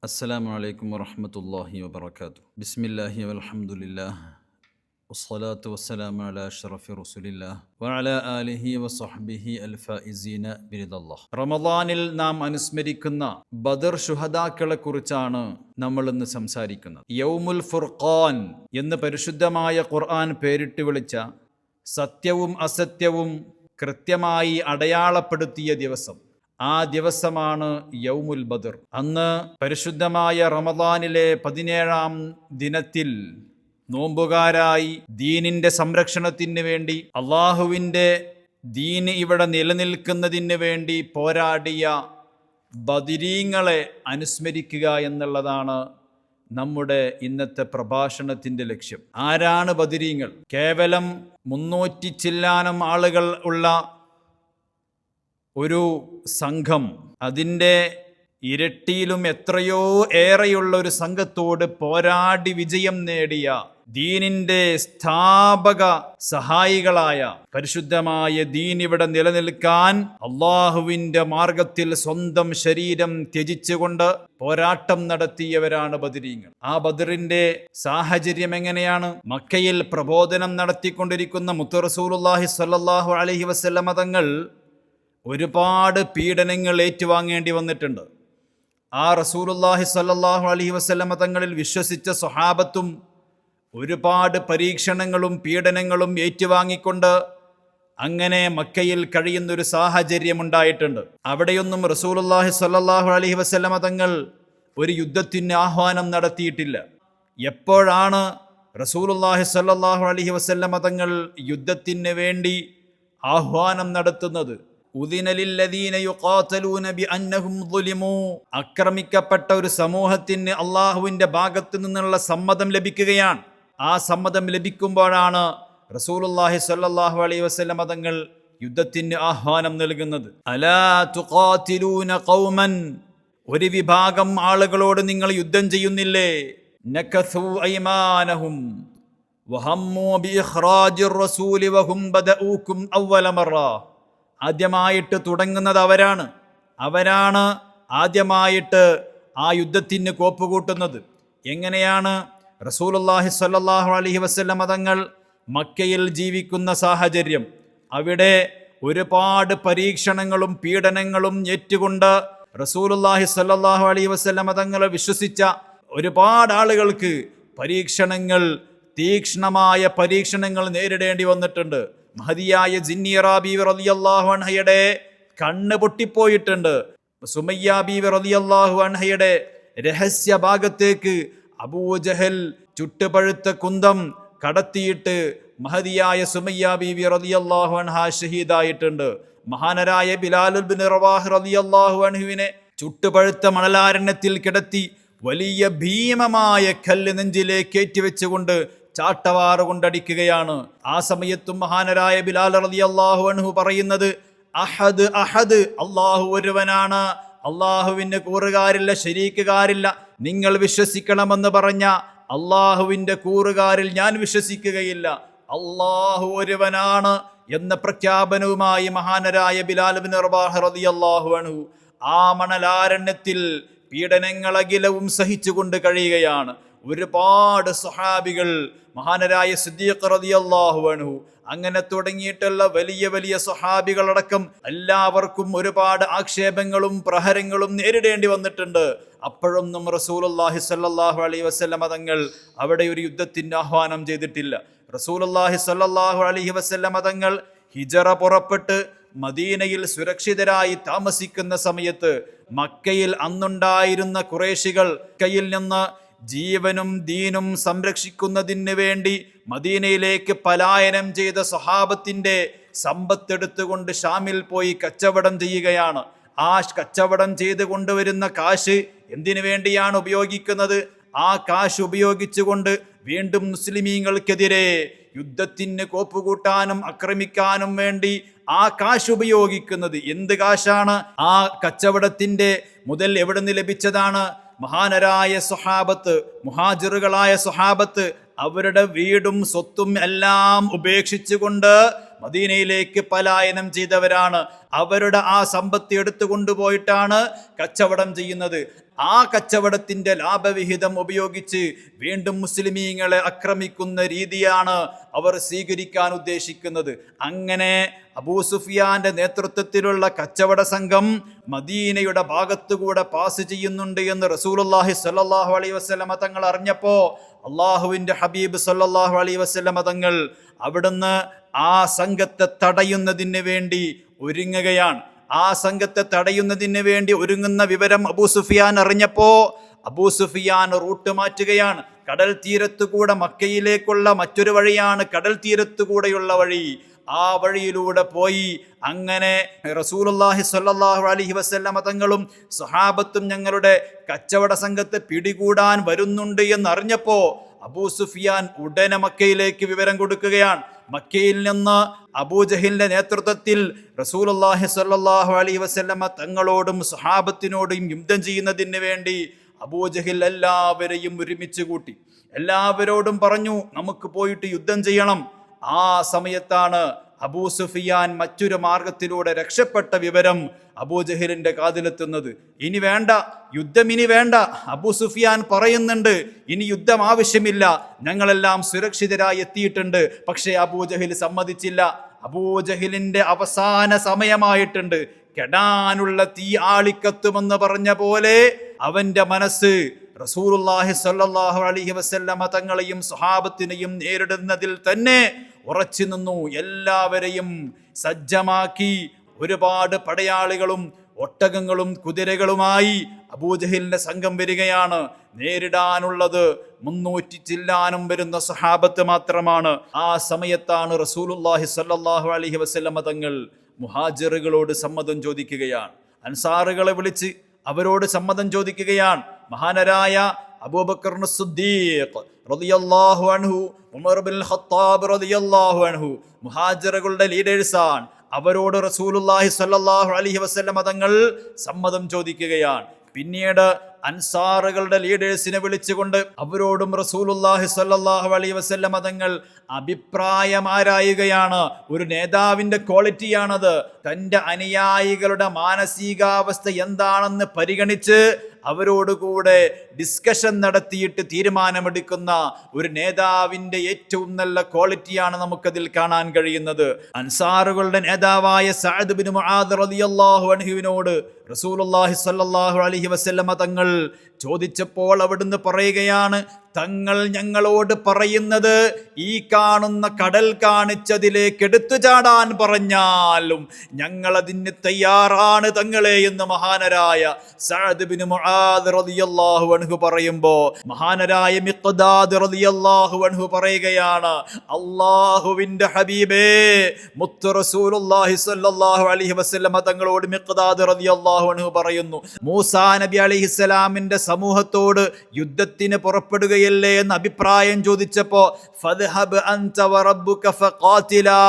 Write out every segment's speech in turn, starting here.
അസ്സലാമു അലൈക്കും വറഹ്മത്തുള്ളാഹി വബറകാതുഹു. ബിസ്മില്ലാഹി വൽഹംദുലില്ലാഹ് വസ്സലാത്തു വസ്സലാമു അലാ അഷ്റഫി റസൂലില്ലാഹ് വഅലാ ആലിഹി വസഹ്ബിഹി അൽഫായിസീന ബിറിദല്ലാഹ്. റമളാനിൽ നാം അനുസ്മരിക്കുന്ന ബദർ ശുഹദാക്കളെ കുറിച്ചാണ് നമ്മൾ ഇന്ന് സംസാരിക്കുന്നത്. യൗമുൽ ഫുർഖാൻ എന്ന് പരിശുദ്ധമായ ഖുർആൻ പേരിട്ട് വിളിച്ച സത്യവും അസത്യവും കൃത്യമായി അടയാളപ്പെടുത്തിയ ദിവസം, ആ ദിവസമാണ് യൗമുൽ ബദർ. അന്ന് പരിശുദ്ധമായ റമദാനിലെ 17-ാം ദിനത്തിൽ നോമ്പുകാരായി ദീനിന്റെ സംരക്ഷണത്തിന് വേണ്ടി, അള്ളാഹുവിൻ്റെ ദീന് ഇവിടെ നിലനിൽക്കുന്നതിന് വേണ്ടി പോരാടിയ ബദരീങ്ങളെ അനുസ്മരിക്കുക എന്നുള്ളതാണ് നമ്മുടെ ഇന്നത്തെ പ്രഭാഷണത്തിന്റെ ലക്ഷ്യം. ആരാണ് ബദരീങ്ങൾ? കേവലം 300 ചില്ലാനം ആളുകൾ ഉള്ള ഒരു സംഘം, അതിൻ്റെ ഇരട്ടിയിലും എത്രയോ ഏറെയുള്ള ഒരു സംഘത്തോട് പോരാടി വിജയം നേടിയ ദീനിന്റെ സ്ഥാപക സഹായികളായ, പരിശുദ്ധമായ ദീൻ ഇവിടെ നിലനിൽക്കാൻ അള്ളാഹുവിന്റെ മാർഗത്തിൽ സ്വന്തം ശരീരം ത്യജിച്ചുകൊണ്ട് പോരാട്ടം നടത്തിയവരാണ് ബദരീങ്ങൾ. ആ ബദറിന്റെ സാഹചര്യം എങ്ങനെയാണ്? മക്കയിൽ പ്രബോധനം നടത്തിക്കൊണ്ടിരിക്കുന്ന മുത്ത് റസൂലുള്ളാഹി സ്വല്ലല്ലാഹു അലൈഹി വസല്ലമ തങ്ങൾ ഒരുപാട് പീഡനങ്ങൾ ഏറ്റുവാങ്ങേണ്ടി വന്നിട്ടുണ്ട്. ആ റസൂലുള്ളാഹി സ്വല്ലല്ലാഹു അലൈഹി വസല്ലമ തങ്ങളിൽ വിശ്വസിച്ച സ്വഹാബത്തും ഒരുപാട് പരീക്ഷണങ്ങളും പീഡനങ്ങളും ഏറ്റുവാങ്ങിക്കൊണ്ട് അങ്ങനെ മക്കയിൽ കഴിയുന്നൊരു സാഹചര്യം ഉണ്ടായിട്ടുണ്ട്. അവിടെയൊന്നും റസൂലുള്ളാഹി സ്വല്ലല്ലാഹു അലൈഹി വസല്ലമ തങ്ങൾ ഒരു യുദ്ധത്തിന് ആഹ്വാനം നടത്തിയിട്ടില്ല. എപ്പോഴാണ് റസൂലുള്ളാഹി സ്വല്ലല്ലാഹു അലൈഹി വസല്ലമ തങ്ങൾ യുദ്ധത്തിന് വേണ്ടി ആഹ്വാനം നടത്തുന്നത്? ആക്രമിക്കപ്പെട്ട ഒരു സമൂഹത്തിന് അള്ളാഹുവിന്റെ ഭാഗത്തു നിന്നുള്ള സമ്മതം ലഭിക്കുകയാണ്. ആ സമ്മതം ലഭിക്കുമ്പോഴാണ് റസൂലുള്ളാഹി സ്വല്ലല്ലാഹു അലൈഹി വസല്ലമ തങ്ങൾ യുദ്ധത്തിന് ആഹ്വാനം നൽകുന്നത്. അലാ തുഖാതിലൂന ഖൗമൻ, ഒരു വിഭാഗം ആളുകളോട് നിങ്ങൾ യുദ്ധം ചെയ്യുന്നില്ലേ? നകസൂ ഐമാനഹും വഹമ്മൂ ബിഇഖ്റാജിർ റസൂലി വഹും ബദഊകും അവ്വല മറ. ആദ്യമായിട്ട് തുടങ്ങുന്നത് അവരാണ് ആദ്യമായിട്ട് ആ യുദ്ധത്തിന് കോപ്പുകൂട്ടുന്നത്. എങ്ങനെയാണ്? റസൂലുള്ളാഹി സ്വല്ലല്ലാഹു അലൈഹി വസല്ലമ തങ്ങൾ മക്കയിൽ ജീവിക്കുന്ന സാഹചര്യം, അവിടെ ഒരുപാട് പരീക്ഷണങ്ങളും പീഡനങ്ങളും ഏറ്റുകൊണ്ട് റസൂലുള്ളാഹി സ്വല്ലല്ലാഹു അലൈഹി വസല്ലമ തങ്ങളെ വിശ്വസിച്ച ഒരുപാട് ആളുകൾക്ക് തീക്ഷ്ണമായ പരീക്ഷണങ്ങൾ നേരിടേണ്ടി വന്നിട്ടുണ്ട്. മഹദിയായ ജിന്നിറ ബീവി റളിയല്ലാഹു അൻഹയുടെ കണ്ണ് പൊട്ടിപ്പോയിട്ടുണ്ട്. സുമയ്യ ബീവി റളിയല്ലാഹു അൻഹയുടെ രഹസ്യ ഭാഗത്തേക്ക് അബൂജഹൽ ചുട്ടുപഴുത്ത കുന്തം കടത്തിയിട്ട് മഹദിയായ സുമയ്യ ബീവി റളിയല്ലാഹു അൻഹ ഷഹീദായിട്ടുണ്ട്. മഹാനരായ ബിലാൽ ഇബ്നു റവാഹ് റളിയല്ലാഹു അൻഹുവിനെ ചുട്ടുപഴുത്ത മണലാരണ്യത്തിൽ കിടത്തി വലിയ ഭീമമായ കല്ല് നെഞ്ചിലേക്ക് ഏറ്റിവെച്ചുകൊണ്ട് ചാട്ടവാറ് കൊണ്ടടിക്കുകയാണ്. ആ സമയത്തും മഹാനരായ ബിലാൽ റളിയല്ലാഹു അൻഹു പറയുന്നത്, അഹദ് അഹദ്, അള്ളാഹു ഒരുവനാണ്, അള്ളാഹുവിന് കൂറുകാരില്ല, ശരീക്കുകാരില്ല, നിങ്ങൾ വിശ്വസിക്കണമെന്ന് പറഞ്ഞ അള്ളാഹുവിന്റെ കൂറുകാരിൽ ഞാൻ വിശ്വസിക്കുകയില്ല, അള്ളാഹു ഒരുവനാണ് എന്ന പ്രഖ്യാപനവുമായി മഹാനരായ ബിലാൽ ഇബ്നു റവാഹ് റളിയല്ലാഹു അൻഹു ആ മണലാരണ്യത്തിൽ പീഡനങ്ങളകിലവും സഹിച്ചുകൊണ്ട് കഴിയുകയാണ്. ഒരുപാട് സ്വഹാബികൾ, മഹാനരായ സിദ്ദീഖ് റളിയല്ലാഹു അൻഹു, അങ്ങനെ തുടങ്ങിയിട്ടുള്ള വലിയ വലിയ സ്വഹാബികളടക്കം എല്ലാവർക്കും ഒരുപാട് ആക്ഷേപങ്ങളും പ്രഹരങ്ങളും നേരിടേണ്ടി വന്നിട്ടുണ്ട്. അപ്പോഴൊന്നും റസൂലുള്ളാഹി സ്വല്ലല്ലാഹു അലൈഹി വസല്ലമ തങ്ങൾ അവിടെ ഒരു യുദ്ധത്തിന് ആഹ്വാനം ചെയ്തിട്ടില്ല. റസൂലുള്ളാഹി സ്വല്ലല്ലാഹു അലൈഹി വസല്ലമ തങ്ങൾ ഹിജറ പുറപ്പെട്ട് മദീനയിൽ സുരക്ഷിതരായി താമസിക്കുന്ന സമയത്ത് മക്കയിൽ അന്നുണ്ടായിരുന്ന ഖുറൈശികൾ കയ്യിൽ നിന്ന് ജീവനും ദീനും സംരക്ഷിക്കുന്നതിന് വേണ്ടി മദീനയിലേക്ക് പലായനം ചെയ്ത സ്വഹാബത്തിന്റെ സമ്പത്തെടുത്തുകൊണ്ട് ഷാമിൽ പോയി കച്ചവടം ചെയ്യുകയാണ്. ആ കച്ചവടം ചെയ്ത് കൊണ്ടുവരുന്ന കാശ് എന്തിനു വേണ്ടിയാണ് ഉപയോഗിക്കുന്നത്? ആ കാശ് ഉപയോഗിച്ചുകൊണ്ട് വീണ്ടും മുസ്ലിമീങ്ങൾക്കെതിരെ യുദ്ധത്തിന് കോപ്പുകൂട്ടാനും ആക്രമിക്കാനും വേണ്ടി ആ കാശ് ഉപയോഗിക്കുന്നത്. എന്ത് കാശാണ്? ആ കച്ചവടത്തിന്റെ മുതൽ എവിടെ നിന്ന് ലഭിച്ചതാണ്? മഹാനരായ സ്വഹാബത്ത്, മുഹാജിറുകളായ സ്വഹാബത്ത് അവരുടെ വീടും സ്വത്തും എല്ലാം ഉപേക്ഷിച്ചുകൊണ്ട് മദീനയിലേക്ക് പലായനം ചെയ്തവരാണ്. അവരുടെ ആ സമ്പത്ത് എടുത്തു കൊണ്ടുപോയിട്ടാണ് കച്ചവടം ചെയ്യുന്നത്. ആ കച്ചവടത്തിന്റെ ലാഭവിഹിതം ഉപയോഗിച്ച് വീണ്ടും മുസ്ലിമീങ്ങളെ ആക്രമിക്കുന്ന രീതിയാണ് അവർ സ്വീകരിക്കാൻ ഉദ്ദേശിക്കുന്നത്. അങ്ങനെ അബൂ സുഫിയാന്റെ നേതൃത്വത്തിലുള്ള കച്ചവട സംഘം മദീനയുടെ ഭാഗത്തുകൂടെ പാസ് ചെയ്യുന്നുണ്ട് എന്ന് റസൂലുള്ളാഹി സ്വല്ലല്ലാഹു അലൈഹി വസല്ലമ തങ്ങൾ അറിഞ്ഞപ്പോ അള്ളാഹുവിന്റെ ഹബീബ് സ്വല്ലല്ലാഹു അലൈഹി വസല്ലമ തങ്ങൾ അവിടുന്ന് ആ സംഘത്തെ തടയുന്നതിന് വേണ്ടി ഒരുങ്ങുകയാണ്. ആ സംഘത്തെ തടയുന്നതിന് വേണ്ടി ഒരുങ്ങുന്ന വിവരം അബൂ സുഫിയാൻ അറിഞ്ഞപ്പോ അബൂ സുഫിയാൻ റൂട്ട് മാറ്റുകയാണ്. കടൽ തീരത്തുകൂടെ മക്കയിലേക്കുള്ള മറ്റൊരു വഴിയാണ് കടൽ തീരത്തുകൂടെയുള്ള വഴി. ആ വഴിയിലൂടെ പോയി അങ്ങനെ റസൂലുള്ളാഹി സ്വല്ലല്ലാഹു അലൈഹി വസല്ലമ തങ്ങളും സ്വഹാബത്തും ഞങ്ങളുടെ കച്ചവട സംഘത്തെ പിടികൂടാൻ വരുന്നുണ്ട് എന്നറിഞ്ഞപ്പോ അബൂ സുഫിയാൻ ഉടനെ മക്കയിലേക്ക് വിവരം കൊടുക്കുകയാണ്. മക്കയിൽ നിന്ന് അബൂജഹിലിന്റെ നേതൃത്വത്തിൽ റസൂലുള്ളാഹി സ്വല്ലല്ലാഹു അലൈഹി വസല്ലമ തങ്ങളോടും സ്വഹാബത്തിനോടും യുദ്ധം ചെയ്യുന്നതിന് വേണ്ടി അബൂജഹിൽ എല്ലാവരെയും ഒരുമിച്ച് കൂട്ടി. എല്ലാവരോടും പറഞ്ഞു, നമുക്ക് പോയിട്ട് യുദ്ധം ചെയ്യണം. ആ സമയത്താണ് അബൂ സുഫിയാൻ മറ്റൊരു മാർഗത്തിലൂടെ രക്ഷപ്പെട്ട വിവരം അബൂജഹലിന്റെ കാതിലെത്തുന്നത്. ഇനി വേണ്ട യുദ്ധം, ഇനി വേണ്ട. അബൂ സുഫിയാൻ പറയുന്നുണ്ട്, ഇനി യുദ്ധം ആവശ്യമില്ല, ഞങ്ങളെല്ലാം സുരക്ഷിതരായി എത്തിയിട്ടുണ്ട്. പക്ഷേ അബൂജഹൽ സമ്മതിച്ചില്ല. അബൂജഹലിന്റെ അവസാന സമയമായിട്ടുണ്ട്, കെടാനുള്ള തീ ആളിക്കത്തുമെന്ന് പറഞ്ഞ പോലെ അവന്റെ മനസ്സ് റസൂലുള്ളാഹി സ്വല്ലല്ലാഹു അലൈഹി വസല്ലമ തങ്ങളെയും സ്വഹാബത്തിനെയും നേരിടുന്നതിൽ തന്നെ ഉറച്ചു നിന്നു. എല്ലാവരെയും സജ്ജമാക്കി ഒരുപാട് പടയാളികളും ഒട്ടകങ്ങളും കുതിരകളുമായി അബൂജഹലിന്റെ സംഘം വരികയാണ്. നേരിടാനുള്ളത് 300 ചില്ലാനും വരുന്ന സ്വഹാബത്ത് മാത്രമാണ്. ആ സമയത്താണ് റസൂലുള്ളാഹി സ്വല്ലല്ലാഹു അലൈഹി വസല്ലമ തങ്ങൾ മുഹാജിറുകളോട് സമ്മതം ചോദിക്കുകയാണ്. അൻസാറുകളെ വിളിച്ച് അവരോട് സമ്മതം ചോദിക്കുകയാണ്. മഹാനരായ അബൂബക്കർ സിദ്ദീഖ് റളിയല്ലാഹു അൻഹു, ഉമർ ബിൻ ഖത്താബ് റളിയല്ലാഹു അൻഹു മുഹാജിറുകളുടെ ലീഡേഴ്സാണ്. അവരോട് റസൂലുള്ളാഹി സ്വല്ലല്ലാഹു അലൈഹി വസല്ലമ തങ്ങൾ സമ്മതം ചോദിക്കുകയാണ്. പിന്നീട് അൻസാറുകളുടെ ലീഡേഴ്സിനെ വിളിച്ചുകൊണ്ട് അവരോടും റസൂലുള്ളാഹി സ്വല്ലല്ലാഹു അലൈഹി വസല്ലമ തങ്ങൾ അഭിപ്രായം ആരായുകയാണ്. ഒരു നേതാവിന്റെ ക്വാളിറ്റിയാണത്. തൻ്റെ അനുയായികളുടെ മാനസികാവസ്ഥ എന്താണെന്ന് പരിഗണിച്ച് അവരോടുകൂടെ ഡിസ്കഷൻ നടത്തിയിട്ട് തീരുമാനമെടുക്കുന്ന ഒരു നേതാവിൻ്റെ ഏറ്റവും നല്ല ക്വാളിറ്റിയാണ് നമുക്കതിൽ കാണാൻ കഴിയുന്നത്. അൻസാറുകളുടെ നേതാവായ സഅദ് ബിൻ മുആദ് റളിയല്ലാഹു അൻഹുവിനോട് റസൂലുള്ളാഹി സ്വല്ലല്ലാഹു അലൈഹി വസല്ലമ തങ്ങൾ ചോദിച്ചപ്പോൾ അവിടുന്ന് പറയുകയാണ്, തങ്ങൾ ഞങ്ങളോട് പറയുന്നത് ഈ കാണുന്ന കടൽ കാണിച്ചതിലേക്ക് എടുത്തു ചാടാൻ പറഞ്ഞാലും ഞങ്ങൾ അതിന് തയ്യാറാണ് തങ്ങളെ എന്ന് മഹാനരായ സഅദ് ബിൻ മുആദ് റളിയല്ലാഹു അൻഹു പറയുമ്പോൾ മഹാനരായ മിഖ്ദാദ് റളിയല്ലാഹു അൻഹു പറയുകയാണ്, അല്ലാഹുവിന്റെ ഹബീബേ മുത്ത് റസൂലുള്ളാഹി സ്വല്ലല്ലാഹു അലൈഹി വസല്ലമ തങ്ങളോട് മിഖ്ദാദ് റളിയല്ലാഹു അൻഹു പറയുന്നു, മൂസാ നബി അലൈഹിസ്സലാമിന്റെ സമൂഹത്തോട് യുദ്ധത്തിന് പുറപ്പെടുകയല്ലേ എന്ന് അഭിപ്രായം ചോദിച്ചപ്പോ ഫദ്ഹബ് അൻത വറബ്ബുക ഫഖാതിലാ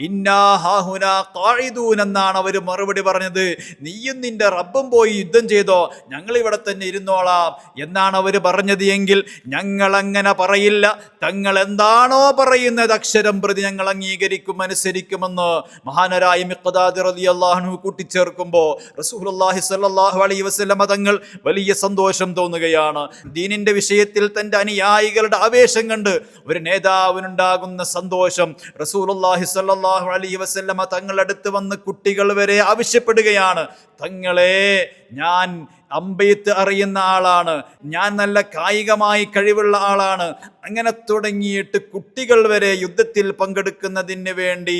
ഇന്നാ ഹാഹുനാ ഖാഇദൂൻ എന്നാണ് അവർ മറുപടി പറഞ്ഞത്. നീയും നിന്റെ റബ്ബും പോയി യുദ്ധം ചെയ്തോ, ഞങ്ങൾ ഇവിടെ തന്നെ ഇരുന്നോളാം എന്നാണ് അവർ പറഞ്ഞത്. എങ്കിൽ ഞങ്ങൾ അങ്ങനെ പറയില്ല, തങ്ങൾ എന്താണോ പറയുന്നത് അക്ഷരം പ്രതി ഞങ്ങൾ അംഗീകരിക്കും, അനുസരിക്കുമെന്ന് മഹാനരായ മിഖ്ദാദ് റളിയല്ലാഹു അൻഹു കൂട്ടിച്ചേർക്കുമ്പോൾ റസൂലുള്ളാഹി സ്വല്ലല്ലാഹു അലൈഹി വസല്ലമ തങ്ങൾ വലിയ സന്തോഷം തോന്നുകയാണ്. ദീനിന്റെ വിഷയത്തിൽ തന്റെ അനുയായികളുടെ ആവേശം കണ്ട് ഒരു നേതാവിനുണ്ടാകുന്ന സന്തോഷം റസൂലുള്ളാഹി സ്വല്ലല്ലാഹു അലൈഹി വസല്ലമ തങ്ങളുടെ അടുത്ത് വന്ന് കുട്ടികൾ വരെ ആവശ്യപ്പെടുകയാണ്, തങ്ങളെ ഞാൻ അമ്പെയ്ത്ത് അറിയുന്ന ആളാണ്, ഞാൻ നല്ല കായികമായി കഴിവുള്ള ആളാണ്. അങ്ങനെ തുടങ്ങിയിട്ട് കുട്ടികൾ വരെ യുദ്ധത്തിൽ പങ്കെടുക്കുന്നതിന് വേണ്ടി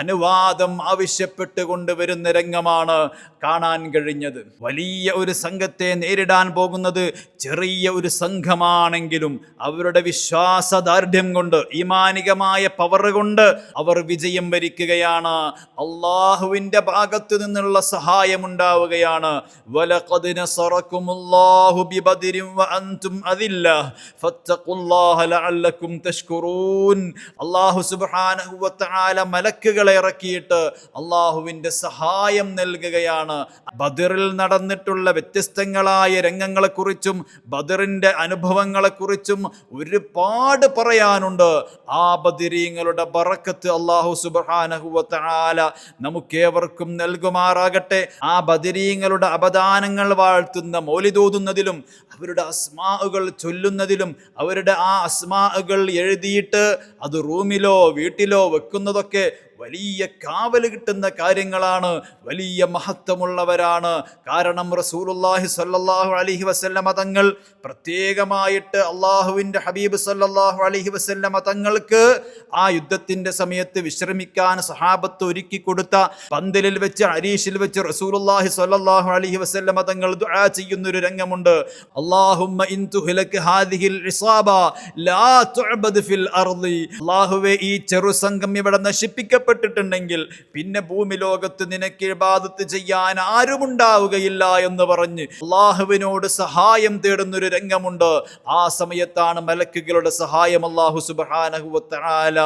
അനുവാദം ആവശ്യപ്പെട്ട് കൊണ്ടുവരുന്ന രംഗമാണ് കാണാൻ കഴിഞ്ഞത്. വലിയ ഒരു സംഘത്തെ നേരിടാൻ പോകുന്നത് ചെറിയ ഒരു സംഘമാണെങ്കിലും അവരുടെ വിശ്വാസദാർഢ്യം കൊണ്ട്, ഈമാനികമായ പവർ കൊണ്ട് അവർ വിജയം വരിക്കുകയാണ്. അള്ളാഹുവിന്റെ ഭാഗത്തു നിന്നുള്ള സഹായം ഉണ്ടാവുകയാണ്. വലഖദ് നസറകുമുല്ലാഹു ബിബദ്രിൻ വഅൻതും അദില്ല ഫത്തഖുല്ലാഹ ലഅല്ലക്കും തഷ്കുറൂൻ. അല്ലാഹു സുബ്ഹാനഹു വ തആല മലക്കുകളെ ഇറക്കിയിട്ട് അല്ലാഹുവിൻ്റെ സഹായം നൽകുകയാണ്. ബദറിൽ നടന്നിട്ടുള്ള വ്യത്യസ്തങ്ങളായ രംഗങ്ങളെക്കുറിച്ചും ബദറിൻ്റെ അനുഭവങ്ങളെക്കുറിച്ചും ഒരുപാട് പറയാനുണ്ട്. ആ ബദരീങ്ങളുടെ ബറക്കത്ത് അല്ലാഹു സുബ്ഹാനഹു വ തആല നമുക്കേവർക്കും നൽകുമാറാകട്ടെ. ആ ബദരീങ്ങളുടെ അപദാനങ്ങൾ വാഴ്ത്തുന്ന മൗലിദോതുന്നതിലും അവരുടെ അസ്മാഉകൾ ചൊല്ലുന്നതിലും അവരുടെ ആ അസ്മാഉകൾ എഴുതിയിട്ട് അത് റൂമിലോ വീട്ടിലോ വെക്കുന്നതൊക്കെ വലിയ കാവൽ കിട്ടുന്ന കാര്യങ്ങളാണ്, വലിയ മഹത്വമുള്ളവരാണ്. കാരണം റസൂലുള്ളാഹി സ്വല്ലല്ലാഹു അലൈഹി വസല്ലമ തങ്ങൾ പ്രത്യേകമായിട്ട് അള്ളാഹുവിൻ്റെ ഹബീബ് സ്വല്ലല്ലാഹു അലൈഹി വസല്ലമ തങ്ങൾക്ക് ആ യുദ്ധത്തിൻ്റെ സമയത്ത് വിശ്രമിക്കാൻ സഹാബത്ത് ഒരുക്കി കൊടുത്ത പന്തലിൽ വെച്ച് അരീഷിൽ വെച്ച് റസൂലുള്ളാഹി സ്വല്ലല്ലാഹു അലൈഹി വസല്ലമ തങ്ങൾ ദുആ ചെയ്യുന്നൊരു രംഗമുണ്ട്. അല്ലാഹുമ്മ ഇൻ തുഹ്ലക് ഹാദിഹിൽ ഇസാബ ലാ തുഅബദ് ഫിൽ അർളി. അല്ലാഹുവേ, ഈ ചെറുസംഘം ഇവിടെ നശിപ്പിക്കപ്പെട്ടിട്ടുണ്ടെങ്കിൽ പിന്നെ ഭൂമി ലോകത്ത് നിനക്ക് ഇബാദത്ത് ചെയ്യാൻ ആരുമുണ്ടാവുകയില്ല എന്ന് പറഞ്ഞ് അള്ളാഹുവിനോട് സഹായം തേടുന്നൊരു രംഗമുണ്ട്. ആ സമയത്താണ് മലക്കുകളുടെ സഹായം അല്ലാഹു സുബ്ഹാനഹു വ തആല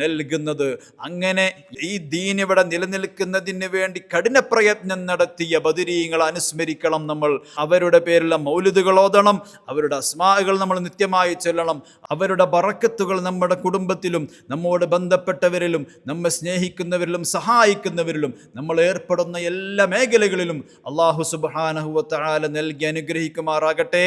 നൽകുന്നത്. അങ്ങനെ ഈ ദീൻ ഇവിടെ നിലനിൽക്കുന്നതിന് വേണ്ടി കഠിന പ്രയത്നം നടത്തിയ ബദരീങ്ങളെ അനുസ്മരിക്കണം നമ്മൾ. അവരുടെ പേരിലുള്ള മൗലിദുകൾ ഓതണം, അവരുടെ അസ്മാഉകൾ നമ്മൾ നിത്യമായി ചൊല്ലണം. അവരുടെ ബറക്കത്തുകൾ നമ്മുടെ കുടുംബത്തിലും നമ്മോട് ബന്ധപ്പെട്ടവരിലും നമ്മെ സ്നേഹിക്കുന്നവരിലും സഹായിക്കുന്നവരിലും നമ്മൾ ഏർപ്പെടുന്ന എല്ലാ മേഖലകളിലും അല്ലാഹു സുബ്ഹാനഹു വ തആല നൽകി അനുഗ്രഹിക്കുമാറാകട്ടെ.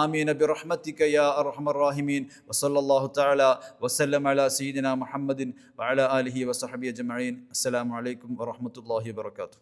ആമീൻ ബിറഹ്മതിക യാ അർഹമർ റഹീമീൻ. വസല്ലല്ലാഹു തആല വസല്ലമ അലാ സയ്യിദിനാ മുഹമ്മദിൻ വഅലാ ആലിഹി വസഹബിഹി അജ്മഈൻ. അസ്സലാമു അലൈക്കും വറഹ്മത്തുള്ളാഹി വബറകാതുഹു.